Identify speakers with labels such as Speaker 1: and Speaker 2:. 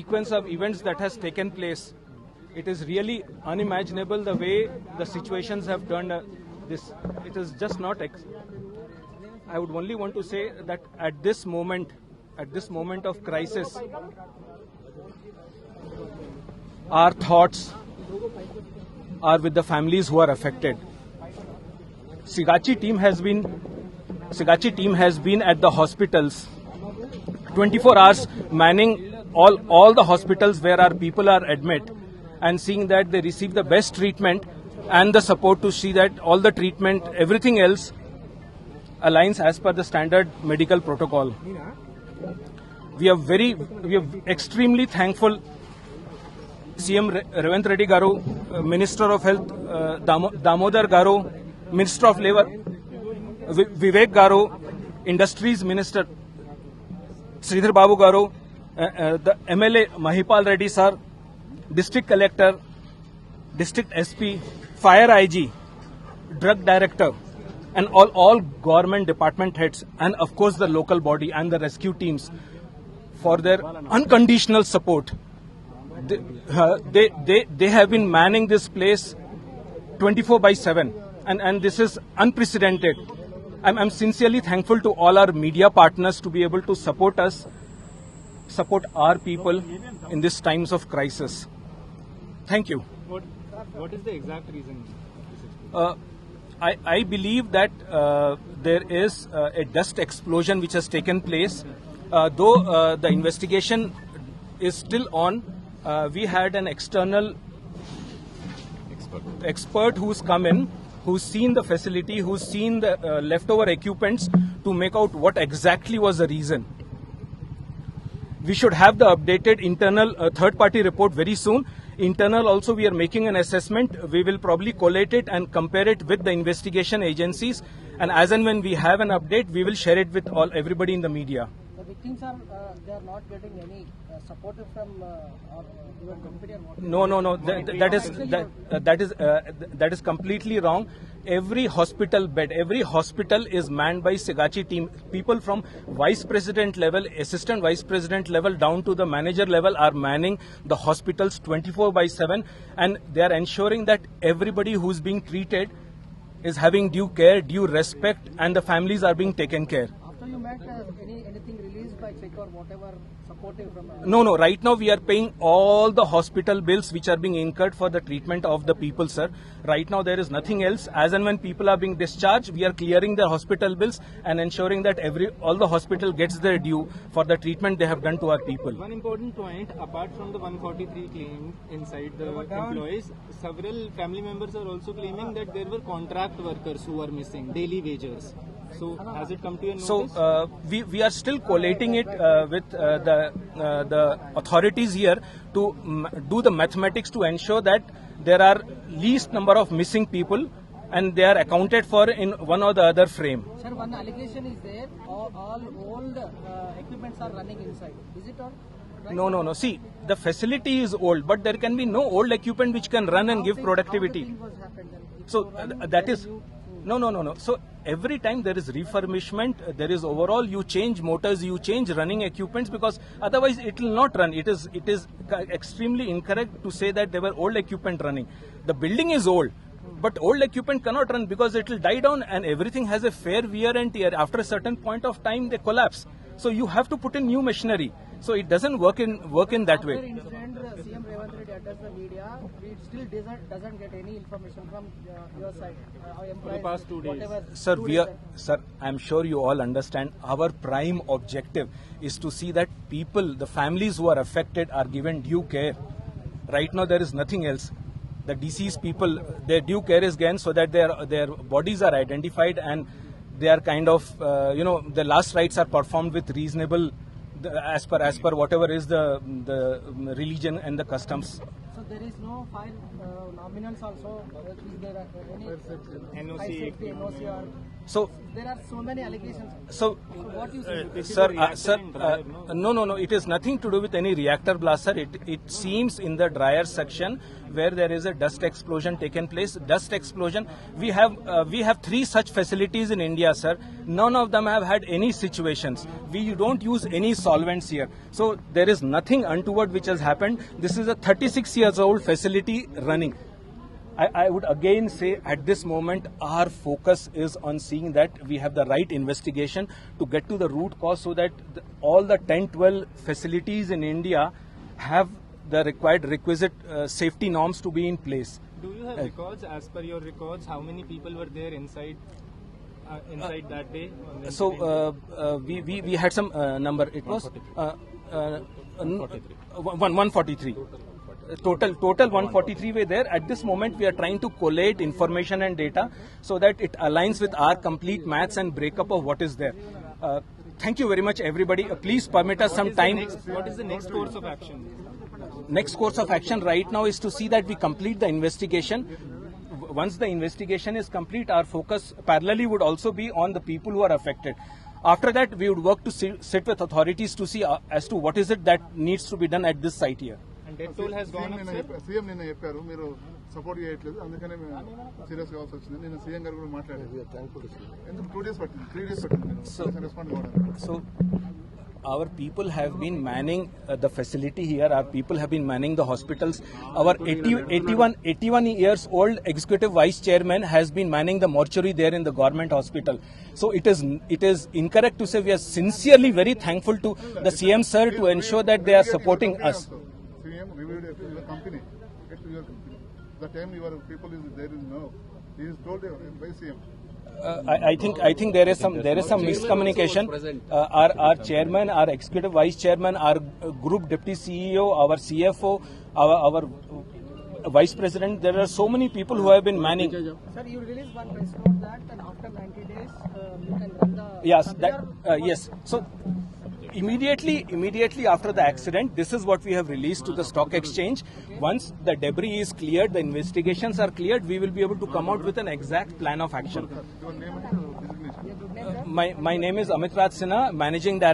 Speaker 1: sequence of events that has taken place, it is really unimaginable the way the situations have turned. This it is just not. I would only want to say that at this moment of crisis, our thoughts are with the families who are affected. Sigachi team has been at the hospitals 24 hours, manning all the hospitals where our people are admit, and seeing that they receive the best treatment and the support to see that all the treatment, everything else aligns as per the standard medical protocol. We are extremely thankful CM Revant Reddy Garu, Minister of Health Damodar Garu, Minister of Labour Vivek Garu, Industries Minister Sridhar Babu Garu, the MLA Mahipal Reddy sir, District Collector, District SP, Fire IG, Drug Director, and all government department heads, and of course the local body and the rescue teams for their unconditional support. They have been manning this place 24/7, and this is unprecedented. I'm sincerely thankful to all our media partners to be able to support our people in these times of crisis. Thank you.
Speaker 2: What is the exact reason?
Speaker 1: I believe that there is a dust explosion which has taken place. Though the investigation is still on, we had an external expert who's come in, who's seen the facility, who's seen the leftover equipments to make out what exactly was the reason. We should have the updated internal third-party report very soon. Internal also, we are making an assessment. We will probably collate it and compare it with the investigation agencies. And as and when we have an update, we will share it with everybody in the media.
Speaker 3: The victims are they are not getting any support from or even company or what?
Speaker 1: No. That is completely wrong. Every hospital bed, every hospital is manned by Sigachi team. People from vice president level, assistant vice president level down to the manager level are manning the hospitals 24/7, and they are ensuring that everybody who's being treated is having due care, due respect, and the families are being taken care.
Speaker 3: After you met anything released by check or whatever supportive from?
Speaker 1: No. Right now we are paying all the hospital bills which are being incurred for the treatment of the people, sir. Right now there is nothing else. As and when people are being discharged, we are clearing the hospital bills and ensuring that all the hospital gets their due for the treatment they have done to our people.
Speaker 2: One important point, apart from the 143 claim inside the employees, several family members are also claiming that there were contract workers who are missing, daily wagers. So has it come to your notice?
Speaker 1: So we are still collating it with the authorities here to do the mathematics to ensure that there are least number of missing people and they are accounted for in one or the other frame.
Speaker 3: Sir, one allegation is there. All old equipments are running inside. Is it all? Right?
Speaker 1: No. See, the facility is old, but there can be no old equipment which can run and give productivity. So that is. No. So every time there is refurbishment, there is overall you change motors, you change running equipments, because otherwise it will not run. It is extremely incorrect to say that there were old equipment running. The building is old, but old equipment cannot run because it will die down and everything has a fair wear and tear. After a certain point of time, they collapse. So you have to put in new machinery. So it doesn't work in that way.
Speaker 3: After incident, CM Revant Reddy addressed the media. We still doesn't get any information from your side.
Speaker 2: For the past 2 days.
Speaker 1: Sir, I'm sure you all understand our prime objective is to see that people, the families who are affected, are given due care. Right now there is nothing else. The deceased people, their due care is given so that their bodies are identified and they are kind of, the last rites are performed with reasonable, as per whatever is the religion and the customs.
Speaker 3: So there is no fire nominals also. Is there any
Speaker 2: NOC
Speaker 3: NOC or
Speaker 1: So
Speaker 3: There are so many allegations.
Speaker 1: So,
Speaker 3: What you say?
Speaker 1: sir, no, it is nothing to do with any reactor blast, sir. It seems in the dryer section where there is a dust explosion taken place. Dust explosion. We have 3 such facilities in India, sir. None of them have had any situations. We don't use any solvents here. So there is nothing untoward which has happened. This is a 36 years old facility running. I would again say at this moment our focus is on seeing that we have the right investigation to get to the root cause so that all the 10-12 facilities in India have the requisite safety norms to be in place.
Speaker 2: Do you have records? As per your records, how many people were there inside that day?
Speaker 1: So we had some number. It was 143. Total 143 were there. At this moment, we are trying to collate information and data so that it aligns with our complete maths and breakup of what is there. Thank you very much, everybody. Please permit us some time.
Speaker 2: What is the next course of action?
Speaker 1: Next course of action right now is to see that we complete the investigation. Once the investigation is complete, our focus parallelly would also be on the people who are affected. After that, we would work to sit with authorities to see as to what is it that needs to be done at this site here.
Speaker 2: And death toll has gone up, sir?
Speaker 4: CM నిన్న చెప్పారు మీరు support చేయట్లేదు అందుకనే serious కావాల్సి వచ్చింది నిన్న CM గారు కూడా మాట్లాడారు ఎందుకు 2 days పట్టింది 3 days పట్టింది రెస్పాండ్ కావడానికి
Speaker 1: So our people have been manning the facility here. Our people have been manning the hospitals. Our 81 years old executive vice chairman has been manning the mortuary there in the government hospital. So it is incorrect to say we are sincerely very thankful to the CM sir to ensure that they are supporting us.
Speaker 4: CM reviewed your company. Get to your company. The time your people is there is no. He is told by CM.
Speaker 1: I think there is some miscommunication. Our chairman, our executive vice chairman, our group deputy CEO, our CFO, our vice president. There are so many people who have been manning.
Speaker 3: Sir, you release one press note that and after 90 days you can run the.
Speaker 1: Yes. So immediately after the accident, this is what we have released to the stock exchange. Once the debris is cleared, the investigations are cleared, we will be able to come out with an exact plan of action.
Speaker 4: Your name and designation.
Speaker 1: My name is Amit Raj Sinha, managing director.